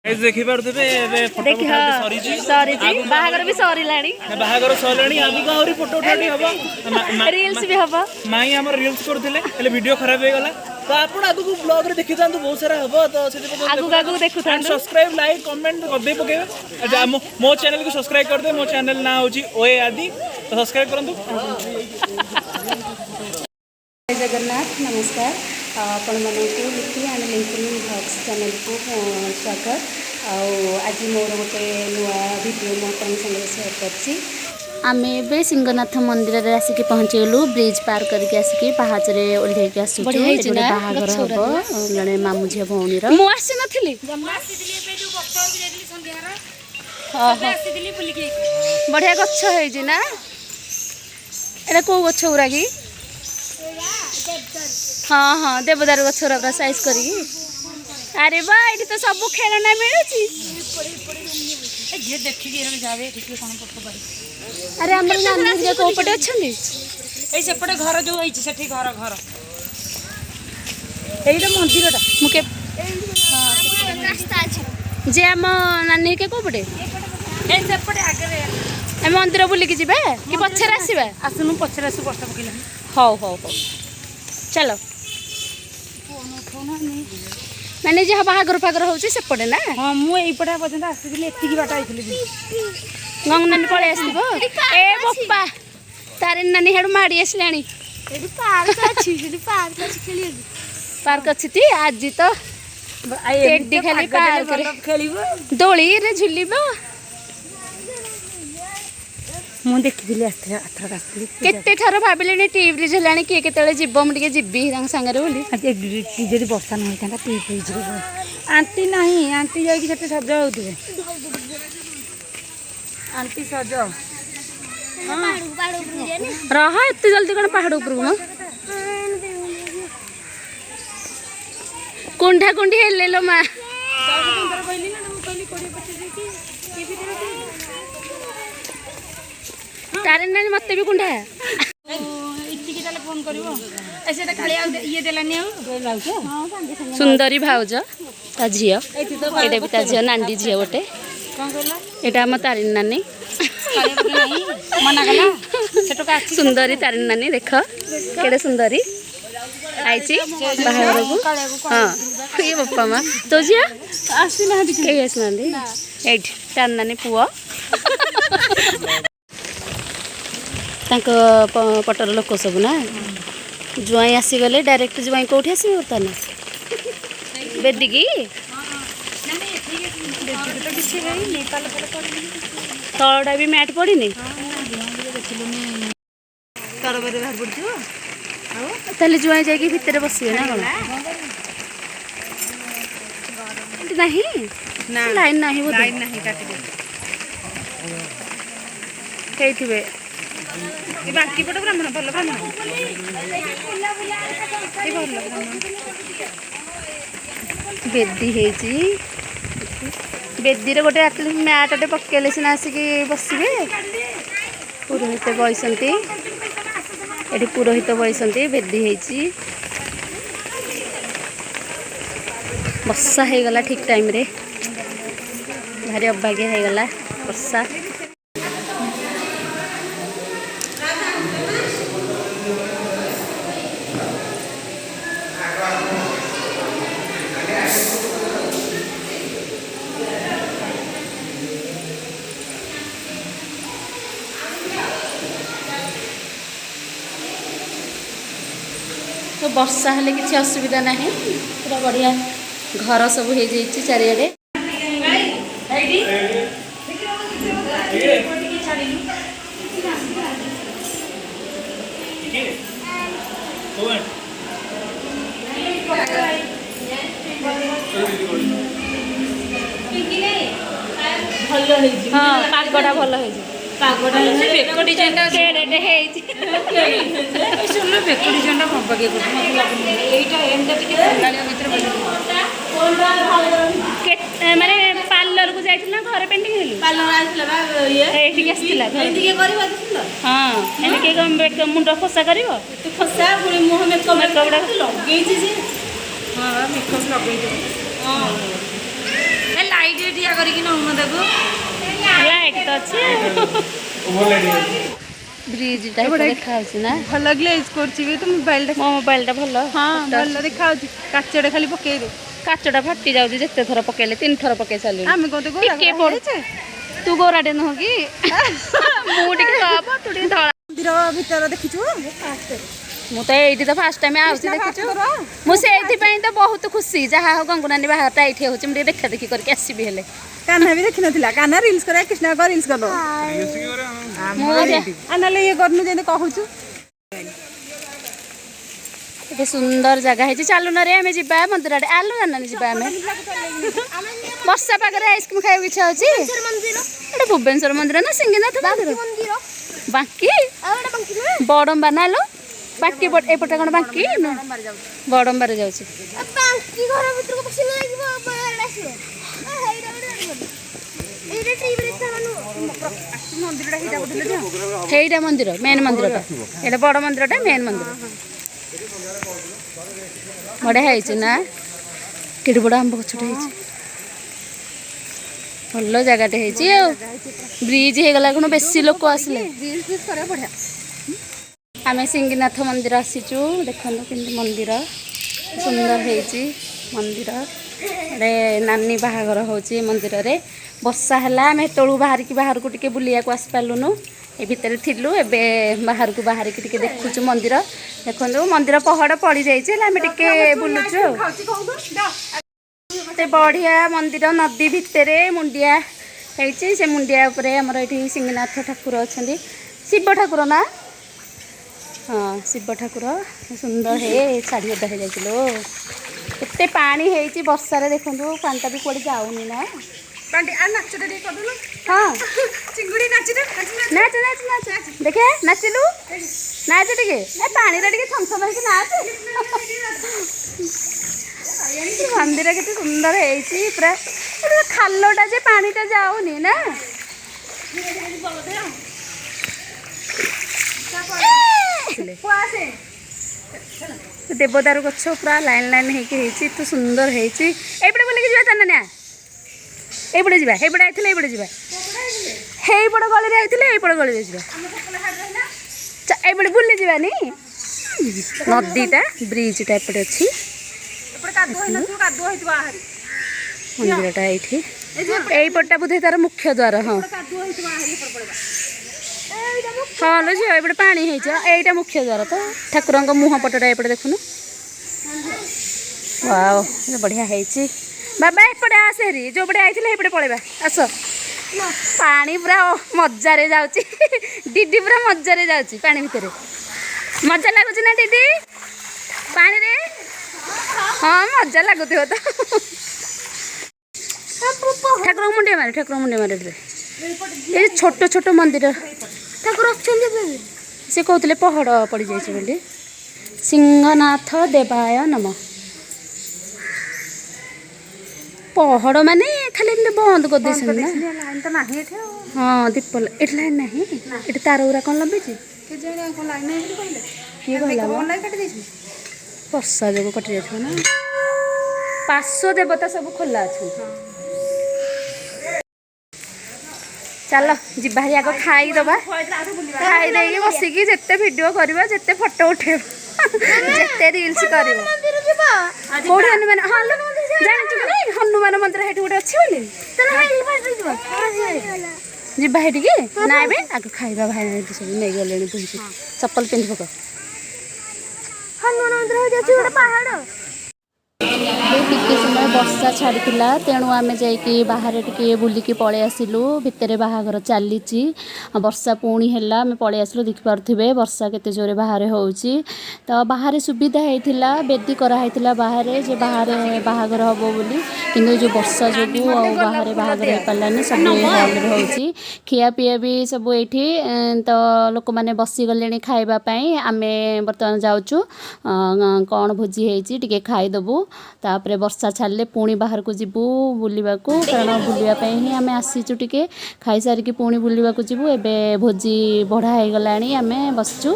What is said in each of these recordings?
देखि पारुथिबे एबे फोटो उठा सरी जी बाहागर भी सरी लाणी बाहागर सरीलाणी आगु आहुरी फोटो उठाटी हबो रील्स भी हबो माई हमर रील्स करथिले हेले वीडियो खराब हे गला तो आपण आगु ब्लॉग रे देखि तांतु बहुत सारा हबो तो सेति आगु देखु तांतु सब्सक्राइब लाइक कमेंट कर दे पके अच्छा मो चैनल को सब्सक्राइब कर दे मो चैनल ना होची ओए आदि तो सब्सक्राइब करंतु जगन्नाथ नमस्कार आपण मानकु लिखी एंड लिंकिंग ब्लॉग्स चैनल को स्वागत आज मोर गोटे नुआ वीडियो मो अपन संगे शेयर करछि आमे बे सिंहनाथ मंदिर रे आसिक पहुँचेलु ब्रिज पार करके आसिक पहाच रे ओल्हे के आसु बाहागर हबो जने मामू झे भौणी रो मो आसी नथिली आसी दिली बे जो बक्तर के जेदिली संध्यारा सबे आसी दिली बुली के बढ़िया गच्छ है जी ना एरा को गच्छ उरा की हाँ हाँ देवदार गछर साइज करी अरे बा ये तो सब खेलना मिलुची अरे हमर नानी के को पटे अछंदी ए सेपटे घर जो होई सेठी घर घर एइटा मंदिरटा मुके रास्ता अछि जे हम नानी के को पटे ए सेपटे आगे ए मंदिर बुली के जिबे कि पछरे आसीबे आसुनु पछरे आसु बस्ता पकिला हो हो हो चलो मैंने जहाँ बाहागर फागर होची सेपटे ना हां मु एइपटा पर्यंत आसीली एतिकी बाटा आइथिली गंग नानी पळे आसीबो ए बप्पा तारे नानी हेड माडी आसलाणी एडी पार्क अछि खेली पार्क अछि ती आज तो एडी खाली पार्क खेलिबो दोली रे झुलिबो मु देखिदिली अथरा आसली केते ठार भाबिलेनी टीवी रे झलाणी के केतळे जिब्बो मु टिके जिब्बी रंग संगे बोली जदि वर्षा न होइता टी पीजे आंटी नहीं आंटी जाई सेते सज होउथिबे आंटी सज रह एते जल्दी कौन पहाड़ ऊपर को कुंडा कुंडी हेले लो मा तारे नानी मते भी कुंडा इतिकी ताले फोन करिवो एसेटा काली ये देलानी आ सुंदरी भाउज ता झियो एटा भी ता झियो नांडी झियो गोटे कोन कहला एटा हम तारिन नानी मना कला सेटो का सुंदरी तारिन नानी देख केडे सुंदरी आइची बाहर को हां ये बप्पा मा तो झियो आसी ना दिख के आस नानी एट तारिन नानी पुओ तांको पटर लोक सब ना जुआई आसीगले डायरेक्ट जुआई कौटी आसबे बर्तमान बेदिकी तलटा भी मैट पड़ी ताले जुआई जाके भितर बसिबे ना कौन नहीं ना लाइन नहीं बोल लाइन नहीं काटी दे हेइथिबे ए बाकी पट ब्राह्मण भल ब्राह्मण ए भल ब्राह्मण बेदी हेची बेदी रे गोटे एटलीस्ट मैटटे पकेले सिना आसिकी बसिबे पुरोहित बइसंती एठी पुरोहित बइसंती बेदी हेची वर्षा हे गला ठीक टाइम रे भारी अभाग्य हे गला वर्षा तो वर्षा हेले किसी असुविधा नहीं पूरा बढ़िया घर सब हो जाइए चारिआडे हाँ पागटा भल पागोटा बेक डिजाइन केड़े हेइची सुन बेक डिजाइन बगे एटा एंडा टिके लालिया भीतर माने पार्लर को जाइथिला घर पेंटिंग हेलु पार्लर आइसला बा ये एठी आस्तिला एंडिके करबा दिसला हां एने के बेक मुंड खोसा करिवो तू खोसा पुरी मुह मेकअप लगेई छी हां मेकअप लगेई दे हां ए लाइट କରିକି ନଉନ ତାକୁ ଲାଇଟ୍ ତ ଅଛି ବ୍ରିଜଟା ଦେଖାଯାଉଛି ନା ଭଲ ଗ୍ଲେଜ୍ କରୁଛି ବି ତୁ ମୋବାଇଲଟା ମୋ ମୋବାଇଲଟା ଭଲ ହଁ ଭଲ ଦେଖାଯାଉଛି କାଚଟା ଖାଲି ପକେଇ ଦେ କାଚଟା ଫାଟି ଯାଉଛି ଯେତେ ଥର ପକେଇଲେ 3 ଥର ପକେଇ ସାରିଲିଣି ଆମେ କଣ ଟିକେ ପଡୁଛେ ତୁ ଗୋରାଟେ ନୁହଁ କି ମୁଁ ଟିକେ କପ ତୁ ଟିକେ ଧଳା ମନ୍ଦିର ଭିତର ଦେଖିଛୁ ମୁଁ ତ ଏଇଠି ତ ଫାଷ୍ଟ ଟାଇମ୍ ଆଉଛି ଦେଖିଛୁ ମୁଁ ସେଇଥିପାଇଁ ତ ବହୁତ ଖୁସି ଯାହା ହଉ ଗଙ୍ଗୁନାନୀ ବାହାଘରଟା ଏଇଠି ହଉଛି ମୁଁ ଟିକେ ଦେଖା ଦେଖି କରିକି ଆସିବି ହେଲେ କାହ୍ନା ବି ଦେଖିନଥିଲା କାହ୍ନା ରିଲ୍ସ କରିବା କୃଷ୍ଣା ରିଲ୍ସ କଲ ନହେଲେ ଇଏ କରୁନୁ ଯେମିତି କହୁଛୁ ଏଠି ସୁନ୍ଦର ଜାଗା ହେଇଛି ଚାଲୁନ ରେ ଆମେ ଯିବା ମନ୍ଦିର ଆଡେ ଆଲୁ ଜାନାନି ଯିବା ଆମେ ବର୍ଷା ପାଗରେ ଆଇସ୍କ୍ରିମ ଖାଇବାକୁ ଇଚ୍ଛା ହଉଛି ଏଟା ଭୁବନେଶ୍ୱର ମନ୍ଦିର ନା ସିଂହନାଥ ମନ୍ଦିର ବାଙ୍କି ବଡମ୍ବା ନା ଲୋ ବାକି ଏପଟେ କଣ ବାଙ୍କି ବଡମ୍ବାରେ ଯାଉଛି ସେଇଟା ମନ୍ଦିର ମେନ୍ ମନ୍ଦିରଟା ଏଇଟା ବଡ ମନ୍ଦିରଟା ମେନ୍ ମନ୍ଦିର ବଢିଆ ହେଇଛି ନା କେଡେ ବଡ ଆମ୍ବ ଗଛଟେ ହେଇଛି ଭଲ ଜାଗାଟେ ହେଇଛି ଆଉ ବ୍ରିଜ ହେଇଗଲା କଣ ବେଶୀ ଲୋକ ଆସିଲେ ଆମେ ସିଂହନାଥ ମନ୍ଦିର ଆସିଛୁ ଦେଖନ୍ତୁ କେମିତି ମନ୍ଦିର ସୁନ୍ଦର ହେଇଛି ମନ୍ଦିର ଏଡ଼େ ନାନୀ ବାହାଘର ହେଉଛି ମନ୍ଦିରରେ ବର୍ଷା ହେଲା ଆମେ ଏତେବେଳକୁ ବାହାରକୁ ଟିକେ ବୁଲିବାକୁ ଆସିପାରିଲୁନୁ ଏ ଭିତରେ ଥିଲୁ ଏବେ ବାହାରିକି ଟିକେ ଦେଖୁଛୁ ମନ୍ଦିର ଦେଖନ୍ତୁ ମନ୍ଦିର ପହଡ଼ ପଡ଼ିଯାଇଛି ହେଲେ ଆମେ ଟିକେ ବୁଲୁଛୁ ଏତେ ବଢ଼ିଆ ମନ୍ଦିର ନଦୀ ଭିତରେ ମୁଣ୍ଡିଆ ହେଇଛି ସେ ମୁଣ୍ଡିଆ ଉପରେ ଆମର ଏଠି ସିଂହନାଥ ଠାକୁର ଅଛନ୍ତି ଶିବ ଠାକୁର ନା ହଁ ଶିବ ଠାକୁର ସୁନ୍ଦର ଶାଢ଼ୀ ଓଦା ହେଇଯାଇଥିଲୁ କେତେ ପାଣି ହେଇଛି ବର୍ଷାରେ ଦେଖନ୍ତୁ ପାଣିଟା ବି କୁଆଡ଼େ ଯାଉନି ନା ହଁ ନାଚ ଦେଖେ ନାଚିଲୁ ନାଚ ଟିକେ ପାଣିରେ ଟିକେ ଥମଥମ ହେଇକି ନାଚ ମନ୍ଦିର କେତେ ସୁନ୍ଦର ହେଇଛି ପୁରା ଖାଲଟା ଯେ ପାଣିଟା ଯାଉନି ନା ଦେବଦାରୁ ଗଛ ପୁରା ଲାଇନ୍ ହେଇକି ହେଇଛି ଏତେ ସୁନ୍ଦର ହେଇଛି ଏଇପଟେ ବୁଲିକି ଯିବା ଚାନ୍ଦନିଆ এইপଟେ ଯିବା ହେଇପଟେ ଆଇଥିଲେ এইପଟେ ଯିବା ହେଇପଟ ଗଳିରେ ଆଇଥିଲେ এইପଟ ଗଳିରେ ଯିବା এইପଟେ ବୁଲି ଯିବାନି ନଦୀଟା ବ୍ରିଜଟା ଏପଟେ ଅଛି ମନ୍ଦିରଟା ଏଇଠି এইପଟଟା ବୋଧେ ତାର ମୁଖ୍ୟ ଦ୍ୱାର ହଁ ହଁ ଲୋ ଝିଅ ଏପଟେ ପାଣି ହେଇଛ ଏଇଟା ମୁଖ୍ୟ ଦ୍ୱାର ତ ଠାକୁରଙ୍କ ମୁହଁ ପଟଟା ଏପଟେ ଦେଖୁନୁ ୱାଓ ବଢ଼ିଆ ହେଇଛି ବାବା ଏପଟେ ଆସେ ହେରି ଯୋଉପଟେ ଆଇଥିଲେ ସେଇପଟେ ପଳେଇବା ଆସ ପାଣି ପୁରା ମଜାରେ ଯାଉଛି ଦିଦି ପୁରା ମଜାରେ ଯାଉଛି ପାଣି ଭିତରେ ମଜା ଲାଗୁଛି ନା ଦିଦି ପାଣିରେ ହଁ ମଜା ଲାଗୁଥିବ ତ ଠାକୁରଙ୍କୁ ମୁଣ୍ଡିଆ ମାରେ ଏଇ ଛୋଟ ଛୋଟ ମନ୍ଦିର ଠାକୁର ଅଛନ୍ତି ସେ କହୁଥିଲେ ପହଡ଼ ପଡ଼ିଯାଇଛି ବୋଲି ସିଂହନାଥ ଦେବାୟ ନମ ପହଡ଼ ମାନେ ଖାଲି ଏମିତି ବନ୍ଦ କରିଦେଇଛନ୍ତି ନା ହଁ ଦୀପ ଏଠି ଲାଇନ୍ ନାହିଁ ଏଠି ତାର ଗୁରା କ'ଣ ଲମ୍ବିଛି କିଏ କହିଲା ବର୍ଷା ଯୋଗୁଁ କଟି ଯାଇଥିବ ନା ପାର୍ଶ୍ୱ ଦେବତା ସବୁ ଖୋଲା ଅଛନ୍ତି ଚାଲ ଯିବା ଭାରି ଆଗ ଖାଇଦେବା ଖାଇ ଦେଇକି ବସିକି ଯେତେ ଭିଡ଼ିଓ କରିବା ଯେତେ ଫଟୋ ଉଠେଇବ ଯେତେ ରିଲ୍ସ କରିବ କୋଉଠି ହନୁମାନ ହଁ ଜାଣିଛୁ କି ନାଇଁ ହନୁମାନ ମନ୍ଦିର ସେଇଠି ଗୋଟେ ଅଛି ବୋଲି ଯିବା ସେଇଠିକି ନାଇଁ ବେ ଆଗ ଖାଇବା ଭାଇ ସବୁ ନେଇଗଲେଣି ବୁଝିକି ଚପଲ ପିନ୍ଧି ପକ ହନୁମାନ ମନ୍ଦିର ହେଉଛି ଗୋଟେ ପାହାଡ଼ ଟିକେ ସମୟ ବର୍ଷା ଛାଡ଼ିଥିଲା ତେଣୁ ଆମେ ଯାଇକି ବାହାରେ ଟିକେ ବୁଲିକି ପଳେଇ ଆସିଲୁ ଭିତରେ ବାହାଘର ଚାଲିଛି ବର୍ଷା ପୁଣି ହେଲା ଆମେ ପଳେଇ ଆସିଲୁ ଦେଖିପାରୁଥିବେ ବର୍ଷା କେତେ ଜୋରେ ବାହାରେ ହେଉଛି ତ ବାହାରେ ସୁବିଧା ହେଇଥିଲା ବେଦି କରାହେଇଥିଲା ବାହାରେ ଯେ ବାହାରେ ବାହାଘର ହେବ ବୋଲି କିନ୍ତୁ ଯେଉଁ ବର୍ଷା ଯୋଗୁଁ ଆଉ ବାହାରେ ବାହାଘର ହେଇପାରିଲାନି ସବୁ ହଲ୍ରେ ହେଉଛି ଖିଆପିଆ ବି ସବୁ ଏଇଠି ତ ଲୋକମାନେ ବସିଗଲେଣି ଖାଇବା ପାଇଁ ଆମେ ବର୍ତ୍ତମାନ ଯାଉଛୁ କ'ଣ ଭୋଜି ହେଇଛି ଟିକେ ଖାଇଦେବୁ ତାପରେ ବର୍ଷା ଛାଡ଼ିଲେ ପୁଣି ବାହାରକୁ ଯିବୁ ବୁଲିବାକୁ କାରଣ ବୁଲିବା ପାଇଁ ହିଁ ଆମେ ଆସିଛୁ ଟିକେ ଖାଇସାରିକି ପୁଣି ବୁଲିବାକୁ ଯିବୁ ଏବେ ଭୋଜି ବଢ଼ା ହେଇଗଲାଣି ଆମେ ବସିଛୁ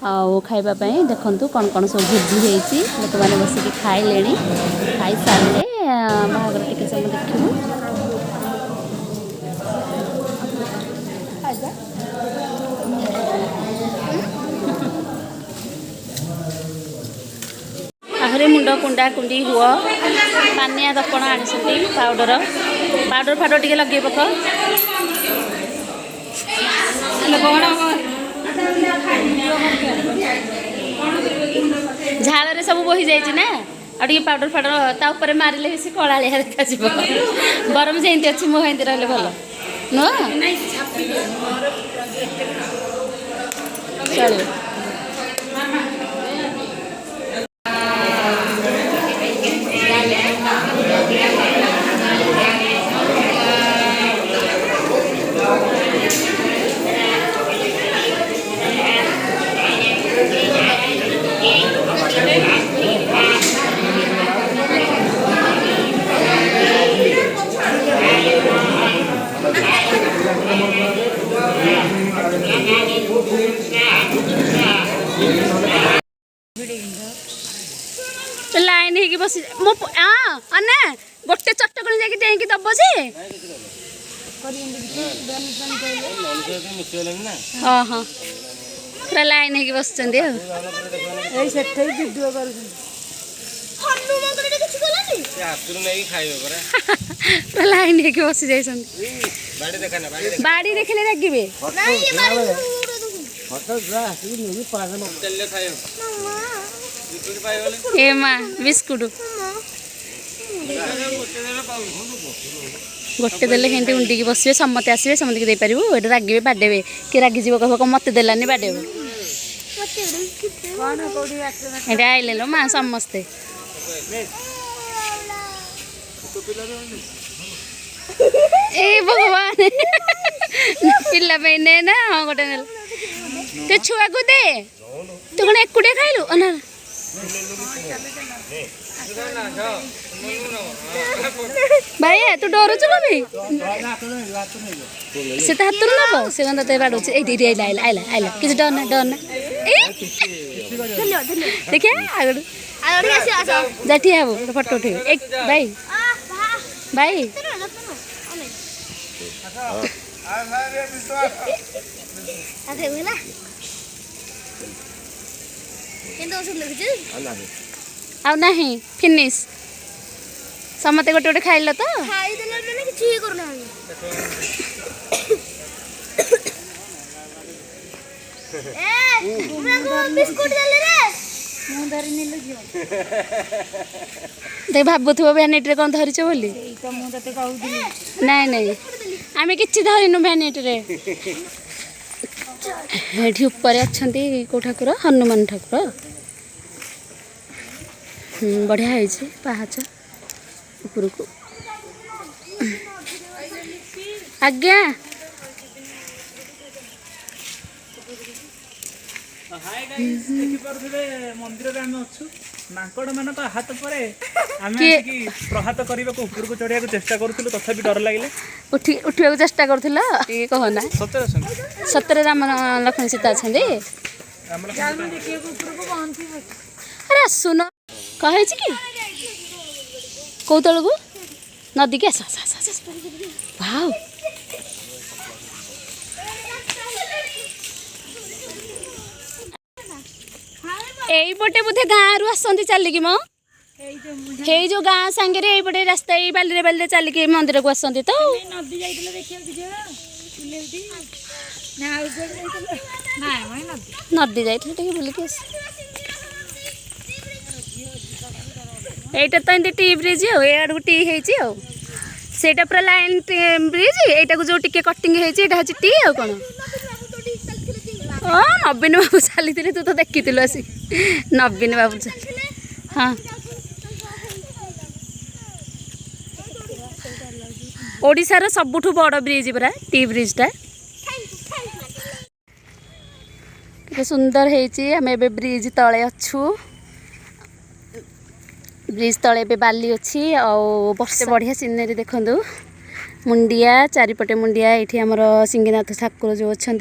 ଆଉ ଖାଇବା ପାଇଁ ଦେଖନ୍ତୁ କ'ଣ କ'ଣ ସବୁ ଭୋଜି ହେଇଛି ଲୋକମାନେ ବସିକି ଖାଇଲେଣି ଖାଇସାରିଲେ ବାହାଘର ଟିକେ ସମୟ ଦେଖିବୁ कुंडा कुंडी हुआ पानिया दर्पण आनी पाउडर पाउडर फाउडर टे लगे पक झाल सब बोही जाइए ना आगे पाउडर फाउडर ता ऊपर मारे बेसी कला देखा बरम जमी अच्छी मुह एमती रही भल नुह चलो लाइन है बस मो अने गोटे चटकणी जाकि डेंकी दब से हाँ हाँ पूरा लाइन है बस पूरा लाइन है बस जाइए बाड़ी देखले लगे ए माँ बिस्कुट गोटे देले हेंटी उंडी बसवे समते आसवे समत दे पारू ये रागे बाडेबे किए रागिज कह मत देलानी बाडेब ये आइले लो माँ समस्ते ए भगवान पिला पे ना हाँ गोटे ने छुआ को दे तू कौन एकुटिया खाइलु अना भाई तू डरुच कभी से तो हाथ नब से कहते बाड़ू आइला आइला आइला किसी डरना डरना देखिए जा ठिया हब फोटो उठे एक भाई भाई आ नहीं फिनिश समते गोटे गोटे खाइल तो देख भावुव भैनिटी कौन धरीच बोली नाई नाई आम कि धरीनु भैनिटी ये ऊपर अच्छा कौ ठाकुर हनुमान ठाकुर बढ़िया है पहाच ऊपर को आज्ञा हाय गाइस देखि परथले मंदिर रे हम अछु मांकड़ मान तो हाथ परे आमे कि प्रहात करबा को ऊपर को चढ़िया को चेष्टा करथुल तथापि डर लागले उठिया को चेष्टा करथुल टी कहना सतरे राम लक्ष्मण सीता छंदी अरे सुन कहे कि कौ तल को नदी के भाव एपटे बोधे गाँव रु आसती चलिकी मो हे जो गाँ सांगे एपटे रास्ता ये बाली बाली चलिकी मंदिर को आसती तो नदी जाइए बुलिक एटा तो एमती टी ब्रिज आड़ टी होटा पूरा लाइन ब्रिज एटा जो टी कटिंग होता टी आ कौन हाँ नवीन बाबू चली तू तो देखी आसी नवीन बाबू हाँ ओडिशार सबुठु बड़ ब्रिज पूरा टी ब्रिजटा के सुंदर है आम ए ब्रिज तले अच्छू ब्रिज तले ए बाली अच्छी वर्ष बढ़िया सीनरी देखु मुंडिया चारिपटे मुंडिया ये आमर सिंगीनाथ ठाकुर जो अच्छा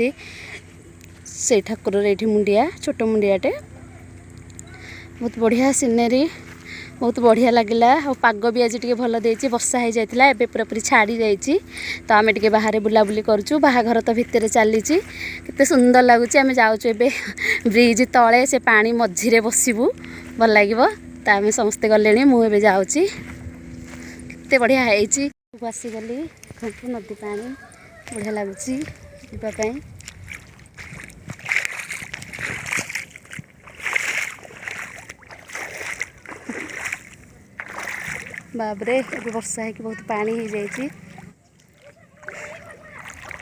से ठाकुर ये मुंडिया छोट मुंडियाटे बहुत बढ़िया सीनरी बहुत बढ़िया लगिला और पाग भी आज भल देती वर्षा हो जाता है पूरापूरी छाड़ी जाइए तो आम टे बाहर बुलाबुली करूँ बाहाघर तो भितर चली केते सुंदर लगुच आम जाऊँ ब्रिज तले से पानी मझीरे बसबू भल लगे तो आम समस्ते गले मुझे जाऊँगी केते बढ़िया है आसीगली नदी पानी बढ़िया लगुच जावाई बाबरे अब वर्षा है कि बहुत पानी हो जाए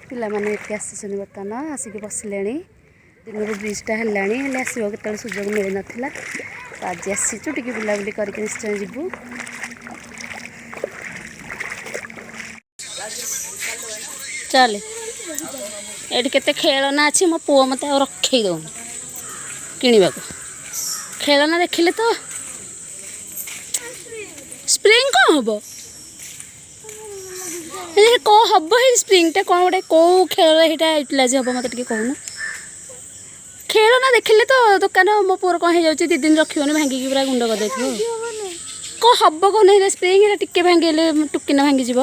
पिला माने ये आसी बर्तमान आसिक बसिले दिन ब्रिजटा है आसो के सुजोग मिल नाला तो आज आसीचु टे बुलाबुली करके निश्चय जीवु चल ये केते खेलना अच्छी मो पुओ मत रखे दौन किणवा खेलना देखिले तो स्प्रिंग कौन हम कौन हम स्प्रिंगटा कौन गोटे कौ खेल यूटिलाइज हम मत कहून खेलना देखिले तो दुकान मो पुअर कौन हो दी दिन रखी भांगिकी पूरा गुंड कर कौन हम कौन नहीं स्प्रिंग टिके भांगे टुकिना भांगी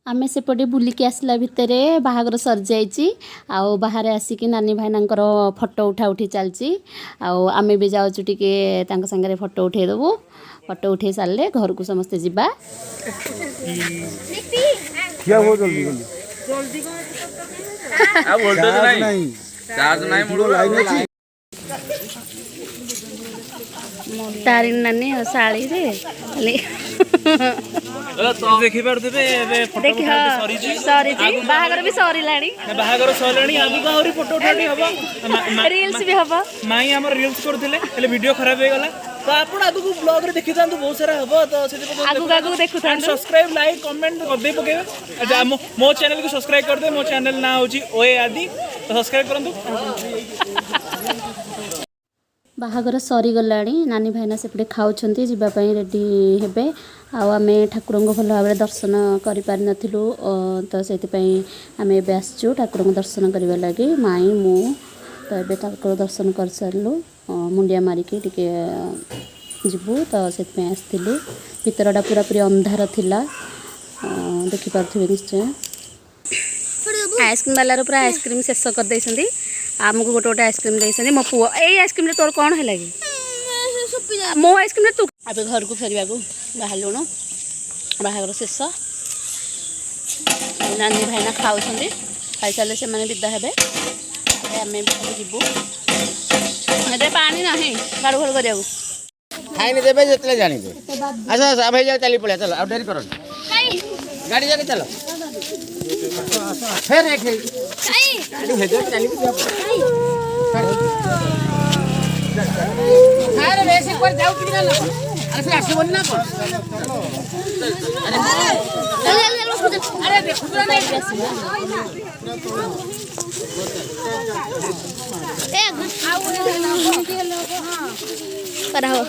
आमे सेपटे बुलिकी आसला भितर बाहागर सरी जाइए आउ बाहर आसिक नानी भाईनांकर फोटो उठा उठी चलची आमे भी जाऊँ टिके संगे फोटो उठे देबू फोटो उठे सारे घर को समस्ते जीवा तारिन नानी साड़ी रे देखि पारथबे फोटो सॉरी जी बाहागर भी सरीलाणी बाहागर सरीलाणी आगु आहुरी फोटो उठाटी हबो रील्स भी हबो माई हमर रील्स करथिले हेले वीडियो खराब हो गला तो आपण आगु ब्लॉग रे देखि तांतु बहुत सारा हबो तो से आगु देखु तांतु सब्सक्राइब लाइक कमेंट कर दे पकेबे मो चैनल को सब्सक्राइब कर दे मो चैनल ना होची ओए आदि तो सब्सक्राइब करंतु बाहागर सरीगला नानी भाईना सेपटे खाऊँ जीवाई रेडी हे आम ठाकुर भल भाव दर्शन कर तो से आम ए आसचु ठाकुर दर्शन करने लगे माई मु तो ये ठाकुर दर्शन कर सारू मुंडिया मारिकी टिके जीवु तो से आसलु भितरटा पूरा पूरी अंधार थिला देखिपे निश्चय आइसक्रीम वाला पूरा आइसक्रीम शेष कर आमको गोटे गोटे आइसक्रीम देते मो पुओ यही आइसक्रीम तोर कौन है मो आइसक्रीम तू अब घर को फेरवा बाहर बाहागर शेष नानी भाईना खाऊँ खाई सारे से विदा हे आम जीवु पानी ना गाड़ घर कर खाई देवे जितने जाने अच्छा भाई चली पड़े चलो अब डेरी करो गाड़ी जाके चलो फिर गाड़ी भेजो चली अरे वैसे पर जाओ कि ना अरे फिर आसे बोलना कौन अरे देखो तो नहीं कराओ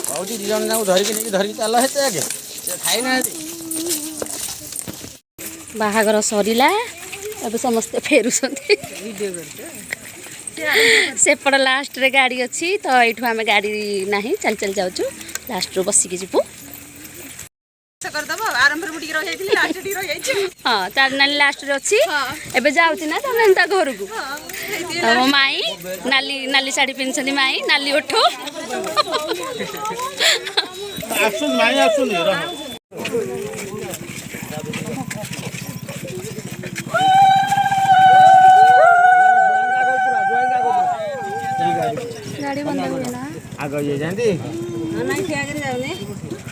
बहुत जन धरिकी चल हेते आगे खाई ना बाहागर सरीला अब समस्ते फेरुं सेपट लास्ट रे गाड़ी अच्छी तो ये आम गाड़ी ना चल चल जाऊँ लास्ट रू बसिकी जीवु हाँ तार नानी लास्ट रे अच्छी एबे जाऊँ ना तो घर को मो माई नाली नाली शाढ़ी पिंधि माई नाली ओठ गाड़ी बंद हुए ना आगे ये जानती नहीं से आगे जाओने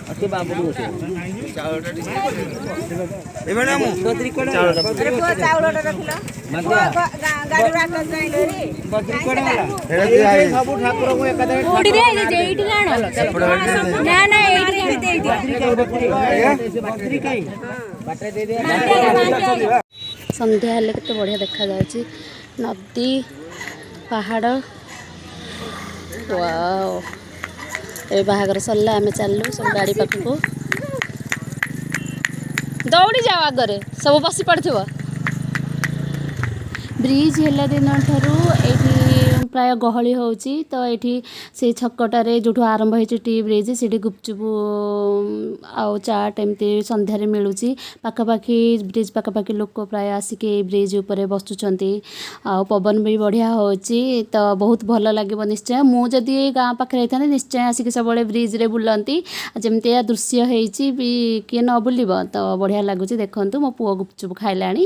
अच्छे बाबू को चावलटा ए मैडम बद्री कोड अरे को चावलटा रखलो गाड़ी राख जाई रे बद्री कोड वाला सब ठाकुर को एकादे ओडी रे जेइटी लाणो ना ना एइटी बद्री काई बाटे दे दे संध्या हेले केते बढ़िया देखा जाउची नदी पहाड़ वाओ ए बाहागर सरला आम चलू सब गाड़ी पाखक दौड़ी जाओ आगरे सब बसी पड़ो ब्रिज है दिन ठारू ପ୍ରାୟ ଗହଳି ହେଉଛି। ତ ଏଠି ସେଇ ଛକଟାରେ ଯେଉଁଠୁ ଆରମ୍ଭ ହେଇଛି ଟି ବ୍ରିଜ୍ ସେଠି ଗୁପଚୁପ ଆଉ ଚାଟ୍ ଏମିତି ସନ୍ଧ୍ୟାରେ ମିଳୁଛି। ପାଖାପାଖି ବ୍ରିଜ୍ ପାଖାପାଖି ଲୋକ ପ୍ରାୟ ଆସିକି ଏଇ ବ୍ରିଜ୍ ଉପରେ ବସୁଛନ୍ତି। ଆଉ ପବନ ବି ବଢ଼ିଆ ହେଉଛି। ତ ବହୁତ ଭଲ ଲାଗିବ ନିଶ୍ଚୟ। ମୁଁ ଯଦି ଏଇ ଗାଁ ପାଖରେ ହେଇଥାନ୍ତି ନିଶ୍ଚୟ ଆସିକି ସବୁବେଳେ ବ୍ରିଜ୍ରେ ବୁଲନ୍ତି। ଯେମିତିଆ ଦୃଶ୍ୟ ହେଇଛି ବି କିଏ ନ ବୁଲିବ। ତ ବଢ଼ିଆ ଲାଗୁଛି। ଦେଖନ୍ତୁ ମୋ ପୁଅ ଗୁପଚୁପ ଖାଇଲାଣି।